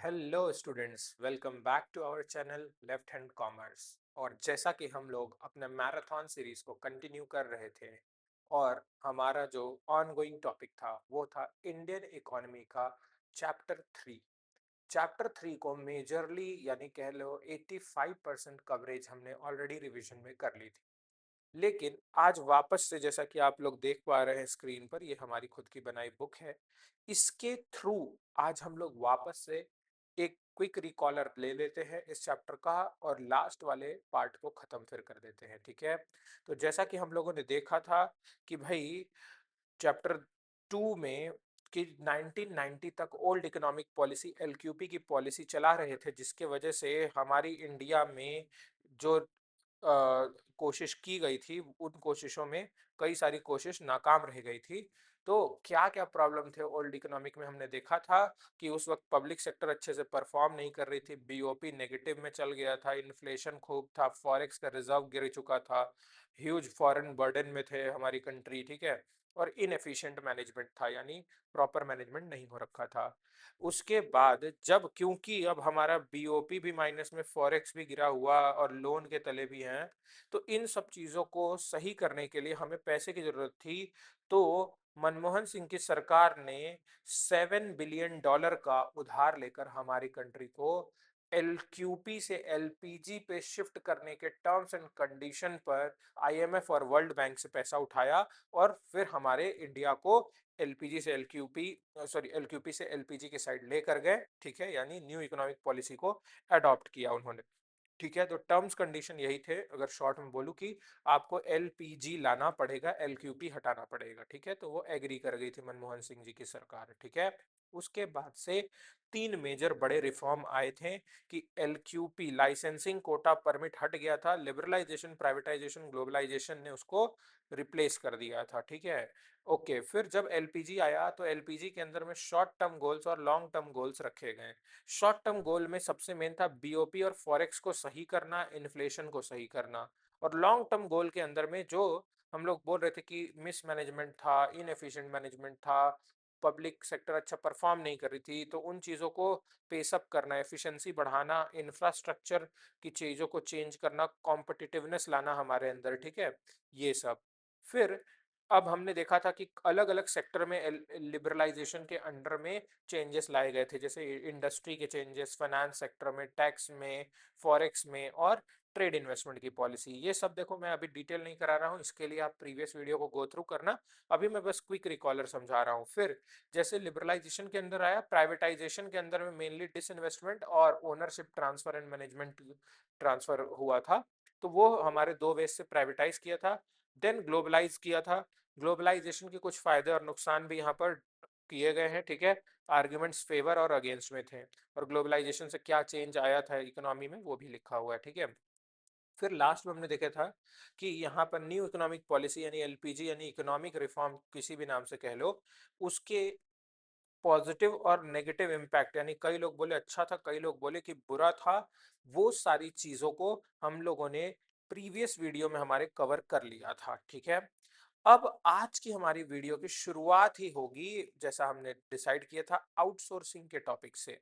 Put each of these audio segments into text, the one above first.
Hello students, welcome back to our channel left hand commerce. और जैसा कि हम लोग अपने मैराथन सीरीज को कंटिन्यू कर रहे थे और हमारा जो ऑनगोइंग टॉपिक था वो था इंडियन इकोनॉमी का चैप्टर 3। चैप्टर 3 को मेजरली यानी कह लो 85% कवरेज हमने ऑलरेडी रिवीजन में कर ली थी। लेकिन आज वापस से, जैसा कि आप लोग देख पा रहे हैं स्क्रीन पर, ये हमारी खुद की बनाई बुक है। इसके थ्रू आज हम लोग वापस से एक क्विक रिकॉलर ले लेते हैं इस चैप्टर का और लास्ट वाले पार्ट को खत्म फिर कर देते हैं। ठीक है, तो जैसा कि हम लोगों ने देखा था कि भाई चैप्टर 2 में कि 1990 तक ओल्ड इकोनॉमिक पॉलिसी एलक्यूपी की पॉलिसी चला रहे थे, जिसके वजह से हमारी इंडिया में जो कोशिश की गई थी उन कोशिशों में कई सारी कोशिश नाकाम रह गई थी। तो क्या क्या प्रॉब्लम थे ओल्ड इकोनॉमिक में, हमने देखा था कि उस वक्त पब्लिक सेक्टर अच्छे से परफॉर्म नहीं कर रही थी, बीओपी नेगेटिव में चल गया था, इन्फ्लेशन खूब था, फॉरेक्स का रिजर्व गिर चुका था, ह्यूज फॉरेन बर्डन में थे हमारी कंट्री। ठीक है, और इनएफिशिएंट मैनेजमेंट था, यानी प्रॉपर मैनेजमेंट नहीं हो रखा था। उसके बाद जब क्योंकि अब हमारा बीओपी भी माइनस में, फॉरेक्स भी गिरा हुआ और लोन के तले भी हैं, तो इन सब चीज़ों को सही करने के लिए हमें पैसे की ज़रूरत थी। तो मनमोहन सिंह की सरकार ने $7 बिलियन का उधार लेकर हमारी कंट्री को एलक्यूपी से एलपीजी पे शिफ्ट करने के टर्म्स एंड कंडीशन पर आईएमएफ और वर्ल्ड बैंक से पैसा उठाया और फिर हमारे इंडिया को एलपीजी से एलक्यूपी एलक्यूपी से एलपीजी की साइड लेकर गए। ठीक है, यानी न्यू इकोनॉमिक पॉलिसी को अडॉप्ट किया उन्होंने। ठीक है, तो टर्म्स कंडीशन यही थे, अगर शॉर्ट में बोलूँ, कि आपको एलपीजी लाना पड़ेगा, एलक्यूपी हटाना पड़ेगा। ठीक है, तो वो एग्री कर गई थी मनमोहन सिंह जी की सरकार। ठीक है, उसके बाद से तीन मेजर बड़े रिफॉर्म आए थे कि एलक्यूपी लाइसेंसिंग कोटा परमिट हट गया था, लिबरलाइजेशन, प्राइवेटाइजेशन, ग्लोबलाइजेशन ने उसको रिप्लेस कर दिया था। ठीक है, ओके, फिर जब एलपीजी आया तो एलपीजी के अंदर में शॉर्ट टर्म गोल्स और लॉन्ग टर्म गोल्स रखे गए। शॉर्ट टर्म गोल में सबसे मेन था बीओपी और फॉरेक्स को सही करना, इन्फ्लेशन को सही करना। और लॉन्ग टर्म गोल के अंदर में जो हम लोग बोल रहे थे कि मिस मैनेजमेंट था, इनएफिशिएंट मैनेजमेंट था, पब्लिक सेक्टर अच्छा परफॉर्म नहीं कर रही थी, तो उन चीज़ों को पेसअप करना, एफिशिएंसी बढ़ाना, इंफ्रास्ट्रक्चर की चीज़ों को चेंज करना, कॉम्पिटिटिवनेस लाना हमारे अंदर। ठीक है, ये सब। फिर अब हमने देखा था कि अलग अलग सेक्टर में लिबरलाइजेशन के अंडर में चेंजेस लाए गए थे, जैसे इंडस्ट्री के चेंजेस, फाइनेंस सेक्टर में, टैक्स में, फॉरेक्स में और ट्रेड इन्वेस्टमेंट की पॉलिसी। ये सब देखो, मैं अभी डिटेल नहीं करा रहा हूँ, इसके लिए आप प्रीवियस वीडियो को गो थ्रू करना। अभी मैं बस क्विक रिकॉलर समझा रहा हूँ। फिर जैसे लिबरलाइजेशन के अंदर आया, प्राइवेटाइजेशन के अंदर में मेनली डिसइन्वेस्टमेंट और ownership transfer and management transfer हुआ था, तो वो हमारे दो वेज से प्राइवेटाइज किया था। देन ग्लोबलाइज किया था। ग्लोबलाइजेशन के कुछ फायदे और नुकसान भी यहाँ पर किए गए हैं। ठीक है, आर्ग्यूमेंट्स फेवर और अगेंस्ट में थे, और ग्लोबलाइजेशन से क्या चेंज आया था इकोनॉमी में वो भी लिखा हुआ है। ठीक है, फिर लास्ट में हमने देखा था कि यहाँ पर न्यू इकोनॉमिक पॉलिसी यानी एलपीजी यानी इकोनॉमिक रिफॉर्म, किसी भी नाम से कह लो, उसके पॉजिटिव और नेगेटिव इम्पैक्ट, यानी कई लोग बोले अच्छा था, कई लोग बोले कि बुरा था, वो सारी चीज़ों को हम लोगों ने प्रीवियस वीडियो में हमारे कवर कर लिया था। ठीक है, अब आज की हमारी वीडियो की शुरुआत ही होगी, जैसा हमने डिसाइड किया था, आउटसोर्सिंग के टॉपिक से।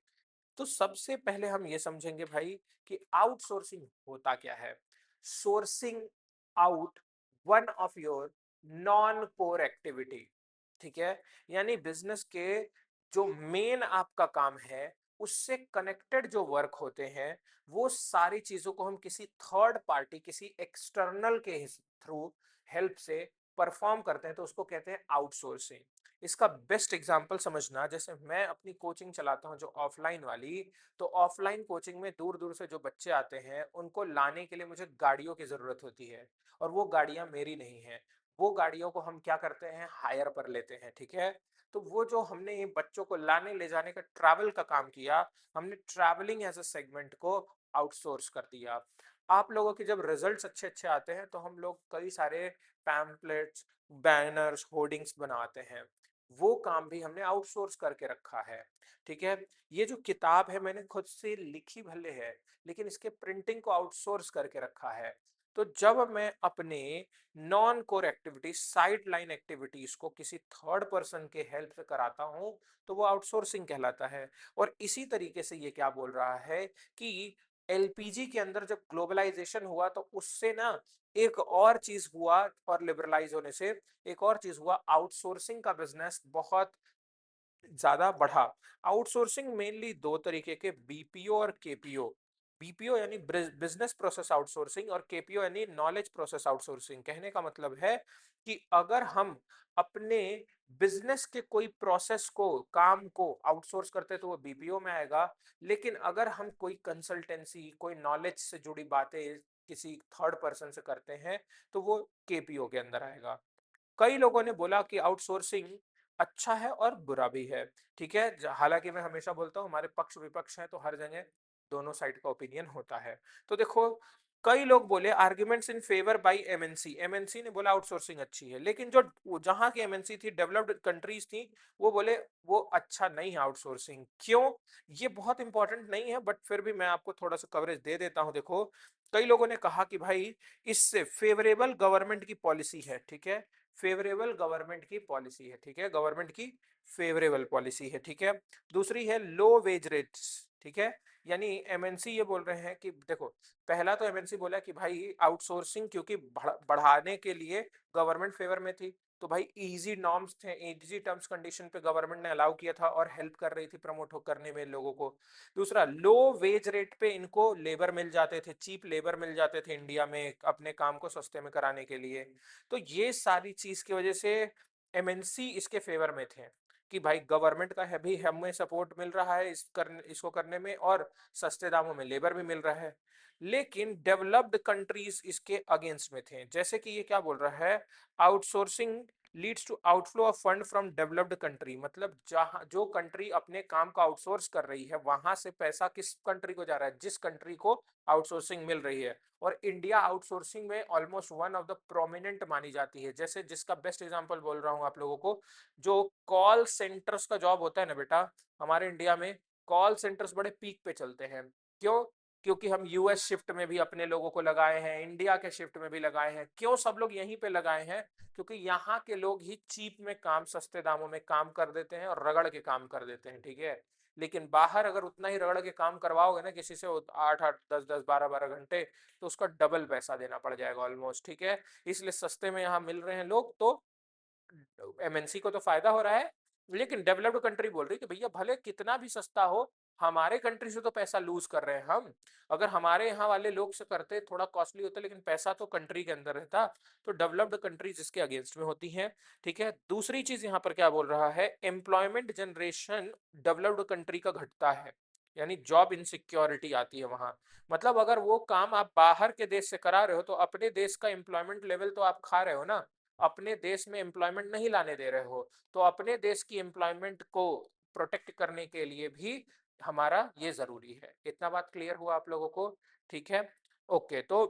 तो सबसे पहले हम ये समझेंगे भाई कि आउटसोर्सिंग होता क्या है। Sourcing out one of your non core activity. ठीक है, यानी बिजनेस के जो मेन आपका काम है उससे कनेक्टेड जो वर्क होते हैं, वो सारी चीजों को हम किसी थर्ड पार्टी, किसी एक्सटर्नल के थ्रू हेल्प से परफॉर्म करते हैं, तो उसको कहते हैं आउटसोर्सिंग। इसका बेस्ट एग्जांपल समझना, जैसे मैं अपनी कोचिंग चलाता हूँ जो ऑफलाइन वाली, तो ऑफलाइन कोचिंग में दूर दूर से जो बच्चे आते हैं उनको लाने के लिए मुझे गाड़ियों की जरूरत होती है, और वो गाड़ियां मेरी नहीं है। वो गाड़ियों को हम क्या करते हैं, हायर पर लेते हैं। ठीक है, तो वो जो हमने ये बच्चों को लाने ले जाने का ट्रैवल का काम किया, हमने ट्रैवलिंग एज अ सेगमेंट को आउटसोर्स कर दिया। आप लोगों के जब रिजल्ट्स अच्छे अच्छे आते हैं तो हम लोग कई सारे पैम्पलेट्स, बैनर्स, होर्डिंग्स बनाते हैं, वो काम भी हमने आउटसोर्स करके रखा है। ठीक है, ये जो किताब है मैंने खुद से लिखी भले है, लेकिन इसके प्रिंटिंग को आउटसोर्स करके रखा है। तो जब मैं अपने non core activities, side line activities को किसी थर्ड पर्सन के हेल्प से कराता हूं, तो वो आउटसोर्सिंग कहलाता है। और इसी तरीके से ये क्या बोल रहा है कि एलपीजी के अंदर जब ग्लोबलाइजेशन हुआ तो उससे ना एक और चीज हुआ, और लिबरलाइज होने से एक और चीज हुआ, आउटसोर्सिंग का बिजनेस बहुत ज्यादा बढ़ा। आउटसोर्सिंग मेनली दो तरीके के, बीपीओ और केपीओ। बीपीओ यानी बिजनेस प्रोसेस आउटसोर्सिंग, और केपीओ यानी नॉलेज प्रोसेस आउटसोर्सिंग। कहने का मतलब है कि अगर हम अपने बिजनेस के कोई प्रोसेस को, काम को आउटसोर्स करते हैं तो वो बीपीओ में आएगा। लेकिन अगर हम कोई कंसल्टेंसी, कोई नॉलेज से जुड़ी बातें किसी थर्ड पर्सन से करते हैं तो वो केपीओ के अंदर आएगा। कई लोगों ने बोला कि आउटसोर्सिंग अच्छा है और बुरा भी है। ठीक है, हालांकि मैं हमेशा बोलता हूँ हमारे पक्ष विपक्ष है, तो हर जगह दोनों साइड का ओपिनियन होता है। तो देखो, कई लोग बोले arguments in favour bye MNC. MNC ने बोला आउटसोर्सिंग अच्छी है, लेकिन जो जहां की एमएनसी थी, डेवलप्ड कंट्रीज थी, वो बोले वो अच्छा नहीं है आउटसोर्सिंग। क्यों? ये बहुत इंपॉर्टेंट नहीं है, बट फिर भी मैं आपको थोड़ा सा कवरेज दे देता हूं। देखो, कई लोगों ने कहा कि भाई इससे फेवरेबल गवर्नमेंट की पॉलिसी है। ठीक है, फेवरेबल गवर्नमेंट की पॉलिसी है। ठीक है, गवर्नमेंट की फेवरेबल पॉलिसी है। ठीक है, दूसरी है लो वेज रेट्स। ठीक है, यानी एमएनसी ये बोल रहे हैं कि देखो, पहला तो एमएनसी बोला कि भाई आउटसोर्सिंग क्योंकि बढ़ाने के लिए गवर्नमेंट फेवर में थी, तो भाई इजी नॉर्म्स थे, इजी टर्म्स कंडीशन पे गवर्नमेंट ने अलाउ किया था और हेल्प कर रही थी प्रमोट करने में लोगों को। दूसरा, लो वेज रेट पे इनको लेबर मिल जाते थे, चीप लेबर मिल जाते थे इंडिया में अपने काम को सस्ते में कराने के लिए। तो ये सारी चीज की वजह से एमएनसी इसके फेवर में थे कि भाई गवर्नमेंट का है भी, हमें सपोर्ट मिल रहा है इसको करने में, और सस्ते दामों में लेबर भी मिल रहा है। लेकिन डेवलप्ड कंट्रीज इसके अगेंस्ट में थे। जैसे कि ये क्या बोल रहा है, outsourcing leads to outflow of fund from developed country. मतलब जहां जो कंट्री अपने काम को आउटसोर्स कर रही है, वहां से पैसा किस कंट्री को जा रहा है? जिस कंट्री को आउटसोर्सिंग मिल रही है। और इंडिया आउटसोर्सिंग में almost one of the prominent मानी जाती है। जैसे जिसका बेस्ट एग्जांपल बोल रहा हूँ आप लोगों को, जो कॉल सेंटर्स का जॉब होता है ना बेटा, हमारे इंडिया में कॉल सेंटर्स बड़े पीक पे चलते हैं। क्यों? क्योंकि हम यूएस शिफ्ट में भी अपने लोगों को लगाए हैं, इंडिया के शिफ्ट में भी लगाए हैं। क्यों सब लोग यहीं पे लगाए हैं? क्योंकि यहाँ के लोग ही चीप में काम, सस्ते दामों में काम कर देते हैं और रगड़ के काम कर देते हैं। ठीक है, लेकिन बाहर अगर उतना ही रगड़ के काम करवाओगे ना किसी से, 8-8, 10-10, 12-12 घंटे, तो उसका डबल पैसा देना पड़ जाएगा ऑलमोस्ट। ठीक है, इसलिए सस्ते में यहाँ मिल रहे हैं लोग, तो एमएनसी को तो फायदा हो रहा है। लेकिन डेवलप्ड कंट्री बोल रही है कि भैया भले कितना भी सस्ता हो, हमारे कंट्री से तो पैसा लूज कर रहे हैं हम। अगर हमारे यहाँ वाले लोग से करते, थोड़ा कॉस्टली होता, लेकिन पैसा तो कंट्री के अंदर रहता। तो डेवलप्ड कंट्रीज इसके अगेंस्ट में होती हैं। ठीक है, दूसरी चीज यहाँ पर क्या बोल रहा है, एम्प्लॉयमेंट जनरेशन डेवलप्ड कंट्री का घटता है, यानी जॉब इनसिक्योरिटी आती है वहां। मतलब अगर वो काम आप बाहर के देश से करा रहे हो, तो अपने देश का एम्प्लॉयमेंट लेवल तो आप खा रहे हो ना, अपने देश में एम्प्लॉयमेंट नहीं लाने दे रहे हो। तो अपने देश की एम्प्लॉयमेंट को प्रोटेक्ट करने के लिए भी हमारा ये जरूरी है। इतना बात क्लियर हुआ आप लोगों को? ठीक है, ओके। तो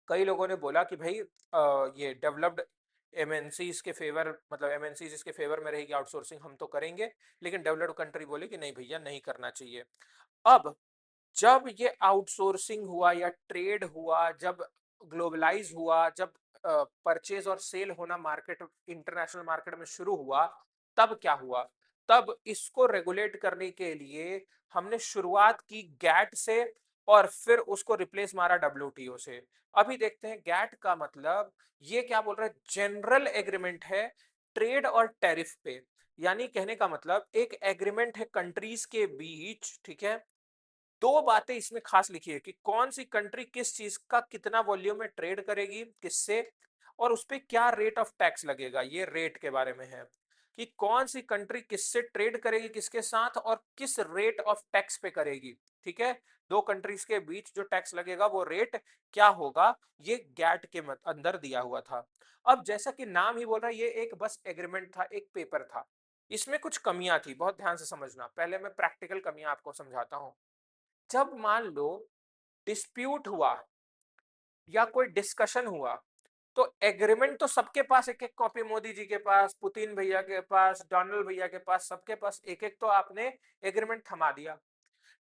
कई लोगों ने बोला कि भाई ये डेवलप्ड एमएनसी इसके फेवर, मतलब एमएनसी इसके फेवर में रहेगी, आउटसोर्सिंग हम तो करेंगे। लेकिन डेवलप्ड कंट्री बोले कि नहीं भैया, नहीं करना चाहिए। अब जब ये आउटसोर्सिंग हुआ या ट्रेड हुआ, जब ग्लोबलाइज हुआ, जब परचेज और सेल होना मार्केट, इंटरनेशनल मार्केट में शुरू हुआ, तब क्या हुआ? तब इसको रेगुलेट करने के लिए हमने शुरुआत की गैट से, और फिर उसको रिप्लेस मारा डब्ल्यूटीओ से। अभी देखते हैं गैट का मतलब ये क्या बोल रहा है। जनरल एग्रीमेंट है ट्रेड और टैरिफ पे, यानी कहने का मतलब एक एग्रीमेंट है कंट्रीज के बीच। ठीक है, दो बातें इसमें खास लिखी है कि कौन सी कंट्री किस चीज का कितना वॉल्यूम में ट्रेड करेगी किससे, और उस पे क्या रेट ऑफ टैक्स लगेगा। ये रेट के बारे में है कि कौन सी कंट्री किससे ट्रेड करेगी, किसके साथ, और किस रेट ऑफ टैक्स पे करेगी। ठीक है, दो कंट्रीज के बीच जो टैक्स लगेगा वो रेट क्या होगा, ये गैट के अंदर दिया हुआ था। अब जैसा कि नाम ही बोल रहा है, ये एक बस एग्रीमेंट था, एक पेपर था। इसमें कुछ कमियां थी, बहुत ध्यान से समझना। पहले मैं प्रैक्टिकल कमियां आपको समझाता हूं। जब मान लो डिस्प्यूट हुआ या कोई डिस्कशन हुआ, तो एग्रीमेंट तो सबके पास एक एक कॉपी, मोदी जी के पास, पुतिन भैया के पास, डोनाल्ड भैया के पास, सबके पास एक एक, तो आपने एग्रीमेंट थमा दिया।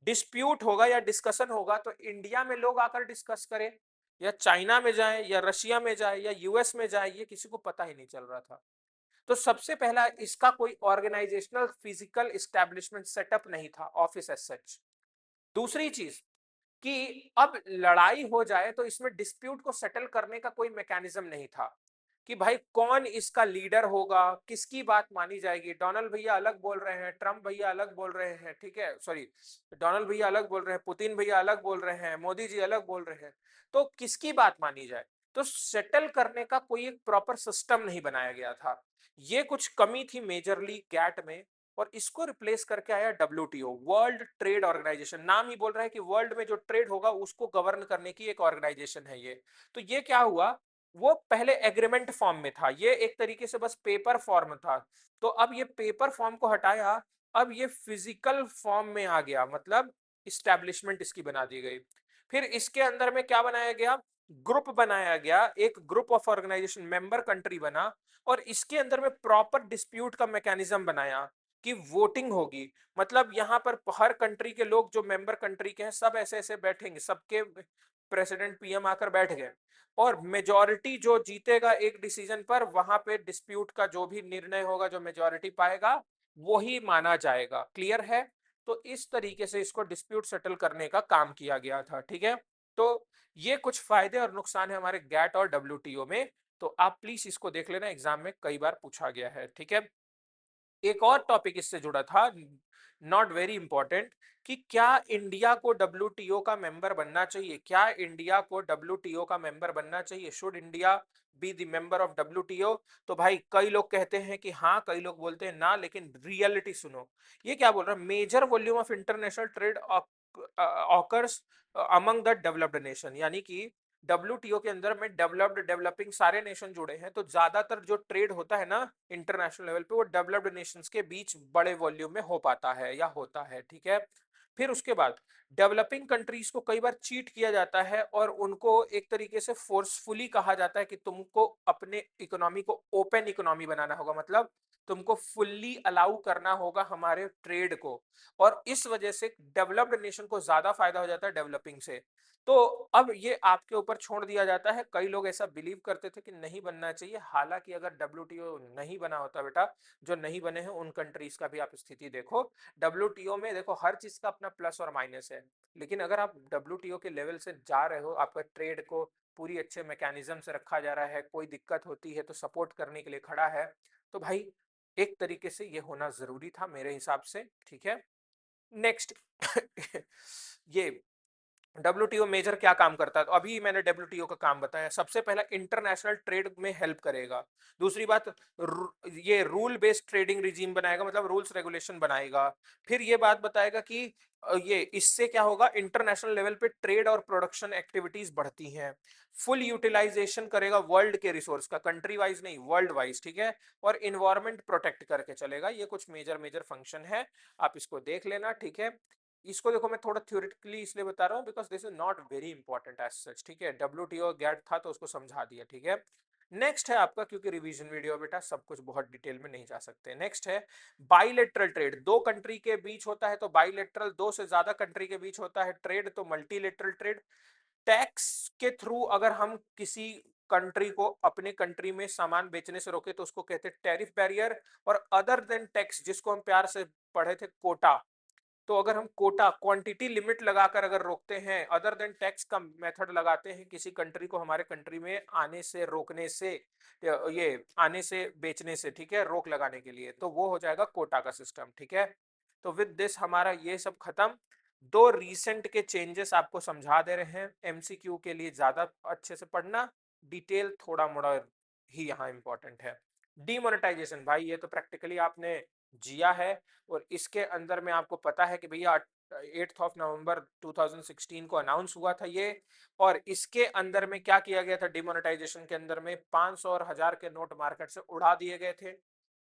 डिस्प्यूट होगा या डिस्कशन होगा तो इंडिया में लोग आकर डिस्कस करें, या चाइना में जाए या रशिया में जाए या यूएस में जाए, ये किसी को पता ही नहीं चल रहा था। तो सबसे पहला इसका कोई ऑर्गेनाइजेशनल फिजिकल एस्टेब्लिशमेंट सेटअप नहीं था, ऑफिस एज सच। दूसरी चीज कि अब लड़ाई हो जाए तो इसमें डिस्प्यूट को सेटल करने का कोई मैकेनिज्म नहीं था कि भाई कौन इसका लीडर होगा, किसकी बात मानी जाएगी। डोनाल्ड भैया अलग बोल रहे हैं, ट्रंप भैया अलग बोल रहे हैं, ठीक है, सॉरी, डोनाल्ड भैया अलग बोल रहे हैं, पुतिन भैया अलग बोल रहे हैं, मोदी जी अलग बोल रहे हैं। तो किसकी बात मानी जाए? तो सेटल करने का कोई एक प्रॉपर सिस्टम नहीं बनाया गया था। ये कुछ कमी थी मेजरली गैट में, और इसको रिप्लेस करके आया डब्ल्यूटीओ, वर्ल्ड ट्रेड ऑर्गेनाइजेशन। नाम ही बोल रहा है कि वर्ल्ड में जो ट्रेड होगा उसको गवर्न करने की एक ऑर्गेनाइजेशन है ये। तो ये क्या हुआ, वो पहले एग्रीमेंट फॉर्म में था, ये एक तरीके से बस पेपर फॉर्म था। तो अब ये पेपर फॉर्म को हटाया, अब ये फिजिकल फॉर्म में आ गया, मतलब इस्टेब्लिशमेंट इसकी बना दी गई। फिर इसके अंदर में क्या बनाया गया, ग्रुप बनाया गया, एक group of organisation, member country बना, और इसके अंदर में प्रॉपर डिस्प्यूट का मैकेनिज्म बनाया कि वोटिंग होगी। मतलब यहाँ पर हर कंट्री के लोग जो मेंबर कंट्री के हैं सब ऐसे ऐसे बैठेंगे, सबके प्रेसिडेंट पीएम आकर बैठ गए, और मेजॉरिटी जो जीतेगा एक डिसीजन पर, वहां पे डिस्प्यूट का जो भी निर्णय होगा, जो मेजॉरिटी पाएगा वही माना जाएगा। क्लियर है? तो इस तरीके से इसको डिस्प्यूट सेटल करने का काम किया गया था, ठीक है। तो ये कुछ फायदे और नुकसान है हमारे गैट और डब्ल्यूटीओ में। तो आप प्लीज इसको देख लेना, एग्जाम में कई बार पूछा गया है, ठीक है। एक और टॉपिक इससे जुड़ा था, नॉट वेरी इंपॉर्टेंट, कि क्या इंडिया को डब्ल्यूटीओ का मेंबर बनना चाहिए? क्या इंडिया को डब्ल्यूटीओ का मेंबर बनना चाहिए? Should India be the member of WTO? तो भाई कई लोग कहते हैं कि हाँ, कई लोग बोलते हैं ना, लेकिन रियलिटी सुनो। ये क्या बोल रहा है, major volume of international trade occurs among the developed nation, यानी कि डब्ल्यूटीओ के अंदर में डेवलप्ड डेवलपिंग सारे नेशन जुड़े हैं। तो ज्यादातर जो ट्रेड होता है ना इंटरनेशनल लेवल पे, वो डेवलप्ड नेशंस के बीच बड़े वॉल्यूम में हो पाता है या होता है, ठीक है। फिर उसके बाद डेवलपिंग कंट्रीज को कई बार चीट किया जाता है, और उनको एक तरीके से फोर्सफुली कहा जाता है कि तुमको अपने इकोनॉमी को ओपन इकोनॉमी बनाना होगा, मतलब तुमको फुल्ली अलाउ करना होगा हमारे ट्रेड को, और इस वजह से डेवलप्ड नेशन को ज्यादा फायदा हो जाता है डेवलपिंग से। तो अब ये आपके ऊपर छोड़ दिया जाता है। कई लोग ऐसा बिलीव करते थे कि नहीं बनना चाहिए, हालांकि अगर डब्ल्यूटीओ नहीं बना होता बेटा, जो नहीं बने हैं उन कंट्रीज का भी आप स्थिति देखो। डब्ल्यूटीओ में देखो हर चीज का अपना प्लस और माइनस है, लेकिन अगर आप डब्ल्यूटीओ के लेवल से जा रहे हो, आपका ट्रेड को पूरी अच्छे मैकेनिज्म से रखा जा रहा है, कोई दिक्कत होती है तो सपोर्ट करने के लिए खड़ा है, तो भाई एक तरीके से ये होना जरूरी था मेरे हिसाब से, ठीक है। नेक्स्ट ये डब्ल्यूटीओ मेजर क्या काम करता है, तो अभी मैंने डब्ल्यूटीओ का काम बताया। सबसे पहला इंटरनेशनल ट्रेड में हेल्प करेगा। दूसरी बात, ये रूल बेस्ड ट्रेडिंग रिजीम बनाएगा, मतलब रूल्स रेगुलेशन बनाएगा। फिर ये बात बताएगा कि ये इससे क्या होगा, इंटरनेशनल लेवल पे ट्रेड और प्रोडक्शन एक्टिविटीज बढ़ती हैं। फुल यूटिलाइजेशन करेगा वर्ल्ड के रिसोर्स का, कंट्री वाइज नहीं, वर्ल्ड वाइज, ठीक है। और इन्वायरमेंट प्रोटेक्ट करके चलेगा। ये कुछ मेजर मेजर फंक्शन है, आप इसको देख लेना, ठीक है। इसको देखो मैं थोड़ा थ्योरेटिकली इसलिए बता रहा हूँ because this is not very important as such, ठीक है। डब्ल्यूटीओ गैट था तो उसको समझा दिया, ठीक है। नेक्स्ट है आपका, क्योंकि रिवीजन वीडियो बेटा सब कुछ बहुत डिटेल में नहीं जा सकते। नेक्स्ट है बाइलेटरल ट्रेड। दो कंट्री के बीच होता है तो बाइलेटरल, दो से ज्यादा कंट्री के बीच होता है ट्रेड तो मल्टीलेटरल ट्रेड। टैक्स के थ्रू अगर हम किसी कंट्री को अपने कंट्री में सामान बेचने से रोके तो उसको कहते हैं टैरिफ बैरियर। और अदर देन टैक्स, जिसको हम प्यार से पढ़े थे कोटा, तो अगर हम कोटा क्वांटिटी लिमिट लगाकर अगर रोकते हैं, अदर देन टैक्स का मेथड लगाते हैं किसी कंट्री को हमारे कंट्री में आने से रोकने से, ये आने से बेचने से, ठीक है, रोक लगाने के लिए, तो वो हो जाएगा कोटा का सिस्टम, ठीक है। तो विद दिस हमारा ये सब खत्म। दो रीसेंट के चेंजेस आपको समझा दे रहे हैं, एमसीक्यू के लिए ज्यादा अच्छे से पढ़ना, डिटेल थोड़ा मोड़ा ही यहाँ इंपॉर्टेंट है। डीमोनेटाइजेशन भाई ये तो प्रैक्टिकली आपने जिया है, और इसके अंदर में आपको पता है कि भैया 8 नवंबर 2016 को अनाउंस हुआ था ये। और इसके अंदर में क्या किया गया था, डिमोनेटाइजेशन के अंदर में 500 और 1000 के नोट मार्केट से उड़ा दिए गए थे।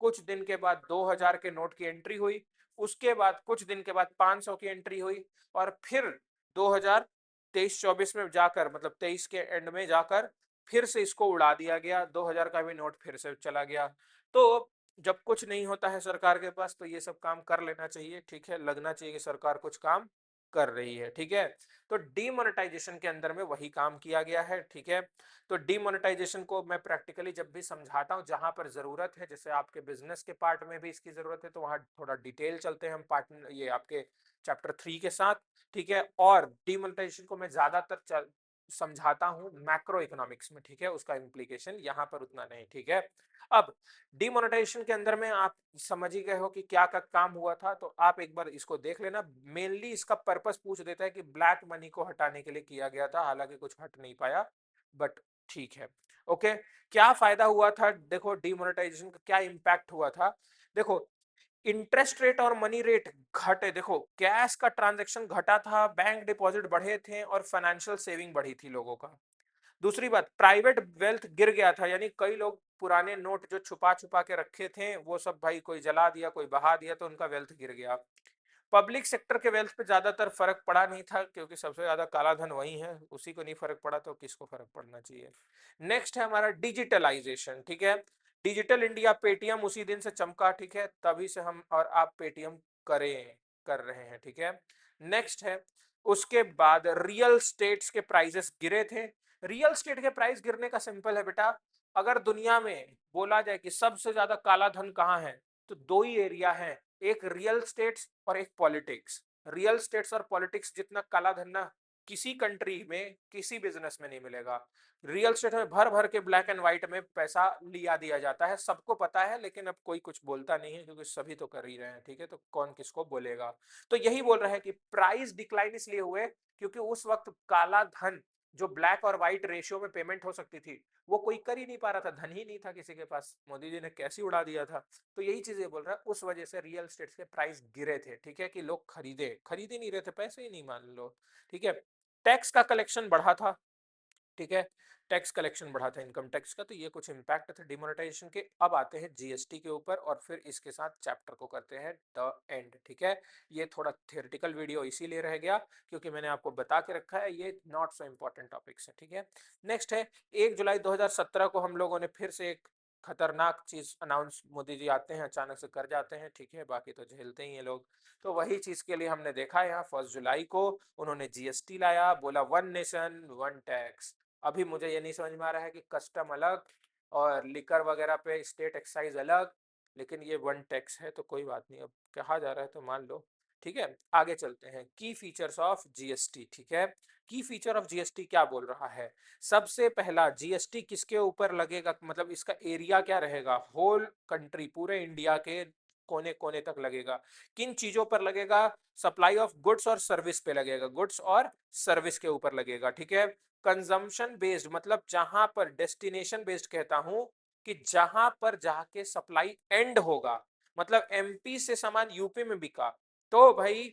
कुछ दिन के बाद 2000 के नोट की एंट्री हुई, उसके बाद कुछ दिन के बाद 500 की एंट्री हुई, और फिर 2023-24 में जाकर, मतलब 23 के एंड में जाकर फिर से इसको उड़ा दिया गया, 2000 का भी नोट फिर से चला गया। तो जब कुछ नहीं होता है सरकार के पास तो ये सब काम कर लेना चाहिए, ठीक है, लगना चाहिए कि सरकार कुछ काम कर रही है। ठीक है, तो डीमोनेटाइजेशन के अंदर में वही काम किया गया है। ठीक है, तो डीमोनेटाइजेशन को मैं प्रैक्टिकली जब भी समझाता हूँ जहां पर जरूरत है, जैसे आपके बिजनेस के पार्ट में भी इसकी जरूरत है, तो वहां थोड़ा डिटेल चलते हैं हम पार्ट ये आपके चैप्टर 3 के साथ। ठीक है, और डीमोनेटाइजेशन को मैं ज्यादातर समझाता हूँ मैक्रो इकोनॉमिक्स में। ठीक है, उसका इम्प्लीकेशन यहाँ पर उतना नहीं। ठीक है, अब डिमोनेटाइजेशन के अंदर में आप समझ ही गए हो कि क्या का काम हुआ था, तो आप एक बार इसको देख लेना। मेनली इसका पर्पस पूछ देता है कि ब्लैक मनी को हटाने के लिए किया गया था, हालांकि कुछ हट नहीं पाया, बट ठीक है। ओके, क्या फायदा हुआ था, देखो डिमोनेटाइजेशन का क्या इंपैक्ट हुआ था। देखो, इंटरेस्ट रेट और मनी रेट घटे, देखो कैश का ट्रांजैक्शन घटा था, बैंक डिपॉजिट बढ़े थे और फाइनेंशियल सेविंग बढ़ी थी लोगों का। दूसरी बात, प्राइवेट वेल्थ गिर गया था, यानी कई लोग पुराने नोट जो छुपा छुपा के रखे थे वो सब भाई कोई जला दिया, कोई बहा दिया, तो उनका वेल्थ गिर गया। पब्लिक सेक्टर के वेल्थ पे ज्यादातर फर्क पड़ा नहीं था, क्योंकि सबसे ज्यादा काला धन वही है, उसी को नहीं फर्क पड़ा तो किसको फर्क पड़ना चाहिए। नेक्स्ट है हमारा डिजिटलाइजेशन। ठीक है, डिजिटल इंडिया, पेटीएम उसी दिन से चमका। ठीक है, तभी से हम और आप पेटीएम करें कर रहे हैं। ठीक है, नेक्स्ट है उसके बाद रियल स्टेट्स के प्राइसेस गिरे थे। रियल स्टेट के प्राइस गिरने का सिंपल है बेटा, अगर दुनिया में बोला जाए कि सबसे ज्यादा काला धन कहाँ है, तो दो ही एरिया है, एक रियल स्टेट्स और एक पॉलिटिक्स। रियल स्टेट्स और पॉलिटिक्स जितना काला धन ना किसी कंट्री में किसी बिजनेस में नहीं मिलेगा। रियल स्टेट में भर भर के ब्लैक एंड व्हाइट में पैसा लिया दिया जाता है, सबको पता है, लेकिन अब कोई कुछ बोलता नहीं है क्योंकि सभी तो कर ही रहे हैं। ठीक है, तो कौन किसको बोलेगा। तो यही बोल रहा है कि प्राइस डिक्लाइन इसलिए हुए क्योंकि उस वक्त काला धन जो ब्लैक और व्हाइट रेशियो में पेमेंट हो सकती थी वो कोई कर ही नहीं पा रहा था, धन ही नहीं था किसी के पास, मोदी जी ने कैसे उड़ा दिया था। तो यही चीजें बोल रहा है, उस वजह से रियल स्टेट्स के प्राइस गिरे थे। ठीक है, कि लोग खरीद ही नहीं रहे थे, पैसे ही नहीं मान लो। ठीक है, टैक्स का कलेक्शन बढ़ा था। ठीक है, टैक्स कलेक्शन बढ़ा था इनकम टैक्स का, तो ये कुछ इंपैक्ट थे डिमोनेटाइजेशन के। अब आते हैं जीएसटी के ऊपर और फिर इसके साथ चैप्टर को करते हैं द एंड। ठीक है, ये थोड़ा थियोरेटिकल वीडियो इसीलिए रह गया क्योंकि मैंने आपको बता के रखा है ये नॉट सो इंपॉर्टेंट टॉपिक्स है। ठीक है, नेक्स्ट है 1 जुलाई 2017 को हम लोगों ने फिर से एक खतरनाक चीज अनाउंस, मोदी जी आते हैं अचानक से कर जाते हैं। ठीक है, बाकी तो झेलते ही हैं लोग, तो वही चीज के लिए हमने देखा है यहाँ 1 जुलाई को उन्होंने जीएसटी लाया, बोला वन नेशन वन टैक्स। अभी मुझे ये नहीं समझ में आ रहा है कि कस्टम अलग और लिकर वगैरह पे स्टेट एक्साइज अलग, लेकिन ये वन टैक्स है तो कोई बात नहीं, अब कहा जा रहा है तो मान लो। ठीक है, आगे चलते हैं, की फीचर्स ऑफ जीएसटी। ठीक है, की फीचर ऑफ जीएसटी क्या बोल रहा है। सबसे पहला, जीएसटी किसके ऊपर लगेगा, मतलब इसका एरिया क्या रहेगा, होल कंट्री, पूरे इंडिया के कोने कोने तक लगेगा। किन चीजों पर लगेगा, सप्लाई ऑफ गुड्स और सर्विस पे लगेगा, गुड्स और सर्विस के ऊपर लगेगा। ठीक है, कंजम्पशन बेस्ड, मतलब जहां पर डेस्टिनेशन बेस्ड कहता हूं कि जहां पर जाके सप्लाई एंड होगा, मतलब एमपी से सामान यूपी में बिका तो भाई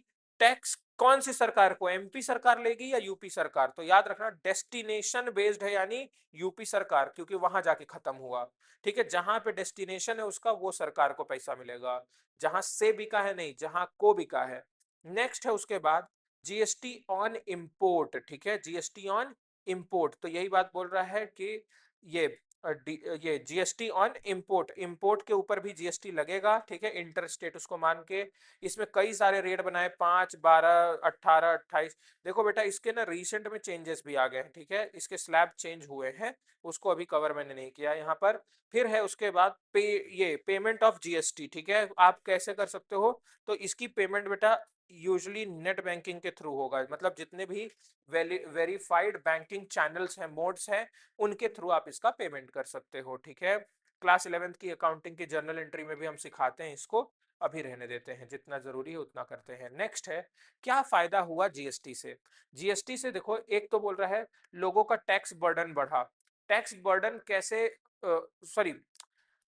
टैक्स कौन सी सरकार को, एमपी सरकार लेगी या यूपी सरकार, तो याद रखना डेस्टिनेशन बेस्ड है, यानी यूपी सरकार, क्योंकि वहां जाके खत्म हुआ। ठीक है, जहां पे डेस्टिनेशन है उसका वो सरकार को पैसा मिलेगा, जहां से बिका है नहीं, जहां को बिका है। नेक्स्ट है उसके बाद जीएसटी ऑन इंपोर्ट। ठीक है, जीएसटी ऑन इंपोर्ट, तो यही बात बोल रहा है कि ये ये जीएसटी ऑन इंपोर्ट, इंपोर्ट के ऊपर भी जीएसटी लगेगा। ठीक है, इंटर स्टेट उसको मान के, इसमें कई सारे रेट बनाए, 5, 12, 18, 28। देखो बेटा इसके ना रिसेंट में चेंजेस भी आ गए हैं। ठीक है, इसके स्लैब चेंज हुए हैं, उसको अभी कवर मैंने नहीं किया यहाँ पर। फिर है उसके बाद ये पेमेंट ऑफ जीएसटी। ठीक है, आप कैसे कर सकते हो, तो इसकी पेमेंट बेटा यूजुअली नेट बैंकिंग के थ्रू होगा, मतलब जितने भी वेरीफाइड बैंकिंग चैनल्स हैं, मोड्स हैं, उनके थ्रू आप इसका पेमेंट कर सकते हो। ठीक है, क्लास 11th की अकाउंटिंग की जर्नल एंट्री में भी हम सिखाते हैं इसको, अभी रहने देते हैं, जितना जरूरी है उतना करते हैं। नेक्स्ट है क्या फायदा हुआ जीएसटी से। जीएसटी से देखो, एक तो बोल रहा है लोगों का टैक्स बर्डन बढ़ा। टैक्स बर्डन कैसे, सॉरी,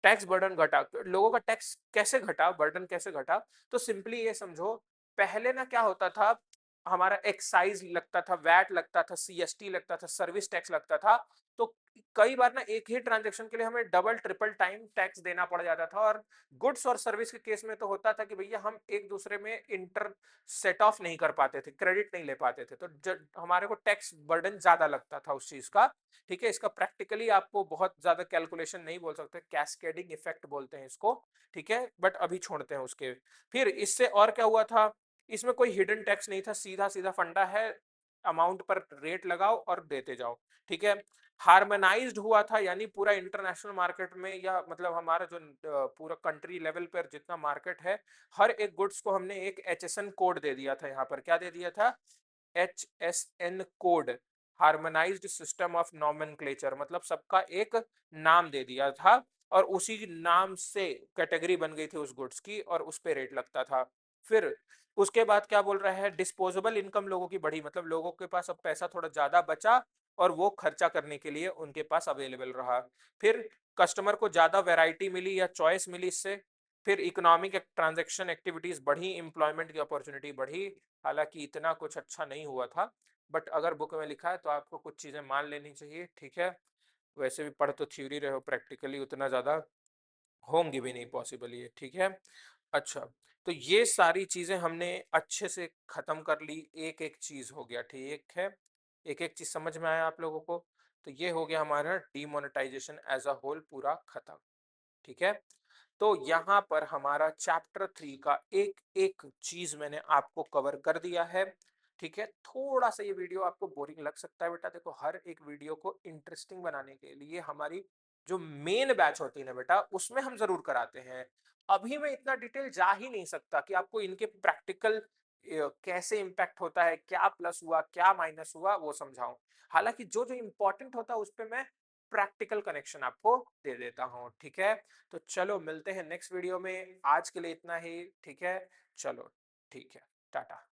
टैक्स बर्डन घटा, लोगों का टैक्स कैसे घटा, बर्डन कैसे घटा, तो सिंपली ये समझो, पहले ना क्या होता था, हमारा एक्साइज लगता था, वैट लगता था, सीएसटी लगता था, सर्विस टैक्स लगता था, तो कई बार ना एक ही ट्रांजेक्शन के लिए हमें डबल ट्रिपल टाइम टैक्स देना पड़ जाता था। और गुड्स और सर्विस के केस में तो होता था कि भैया हम एक दूसरे में इंटर सेट ऑफ नहीं कर पाते थे, क्रेडिट नहीं ले पाते थे, तो हमारे को टैक्स बर्डन ज्यादा लगता था उस चीज का। ठीक है, इसका प्रैक्टिकली आपको बहुत ज्यादा कैलकुलेशन नहीं बोल सकते, कैस्केडिंग इफेक्ट बोलते हैं इसको। ठीक है, बट अभी छोड़ते हैं उसके। फिर इससे और क्या हुआ था, इसमें कोई हिडन टैक्स नहीं था, सीधा-सीधा फंडा है, अमाउंट पर रेट लगाओ और देते जाओ, ठीक है? हार्मोनाइज्ड हुआ था, यानी पूरा इंटरनेशनल मार्केट में या मतलब हमारा जो पूरा कंट्री लेवल पर जितना मार्केट है, हर एक गुड्स को हमने एक एचएसएन कोड दे दिया था यहाँ पर। क्या दे दिया था? HSN code, harmonised system of nomenclature, मतलब सबका एक नाम दे दिया था और उसी नाम से कैटेगरी बन गई थी उस गुड्स की और उस पे रेट लगता था। फिर उसके बाद क्या बोल रहा है? डिस्पोजेबल इनकम लोगों की बढ़ी, मतलब लोगों के पास अब पैसा थोड़ा ज्यादा बचा और वो खर्चा करने के लिए उनके पास अवेलेबल रहा। फिर कस्टमर को ज्यादा वैरायटी मिली या चॉइस मिली इससे। फिर इकोनॉमिक ट्रांजैक्शन एक्टिविटीज बढ़ी, एम्प्लॉयमेंट की अपॉर्चुनिटी बढ़ी। हालांकि इतना कुछ अच्छा नहीं हुआ था, बट अगर बुक में लिखा है तो आपको कुछ चीजें मान लेनी चाहिए, ठीक है? वैसे भी पढ़ तो थ्योरी रहे हो, प्रैक्टिकली उतना ज्यादा होंगी भी नहीं पॉसिबल ये, ठीक है? अच्छा, तो ये सारी चीजें हमने अच्छे से खत्म कर ली, एक एक चीज हो गया, ठीक है? एक एक चीज समझ में आया आप लोगों को? तो ये हो गया हमारा डीमोनेटाइजेशन एज अ होल पूरा खत्म, ठीक है? तो यहाँ पर हमारा चैप्टर 3 का एक एक चीज मैंने आपको कवर कर दिया है, ठीक है? थोड़ा सा ये वीडियो आपको बोरिंग लग सकता है बेटा, देखो हर एक वीडियो को इंटरेस्टिंग बनाने के लिए हमारी जो मेन बैच होती है ना बेटा, उसमें हम जरूर कराते हैं। अभी मैं इतना डिटेल जा ही नहीं सकता कि आपको इनके प्रैक्टिकल कैसे इम्पैक्ट होता है, क्या प्लस हुआ क्या माइनस हुआ वो समझाऊं। हालांकि जो जो इंपॉर्टेंट होता है उस पर मैं प्रैक्टिकल कनेक्शन आपको दे देता हूं, ठीक है? तो चलो मिलते हैं नेक्स्ट वीडियो में, आज के लिए इतना ही, ठीक है? चलो ठीक है, टाटा।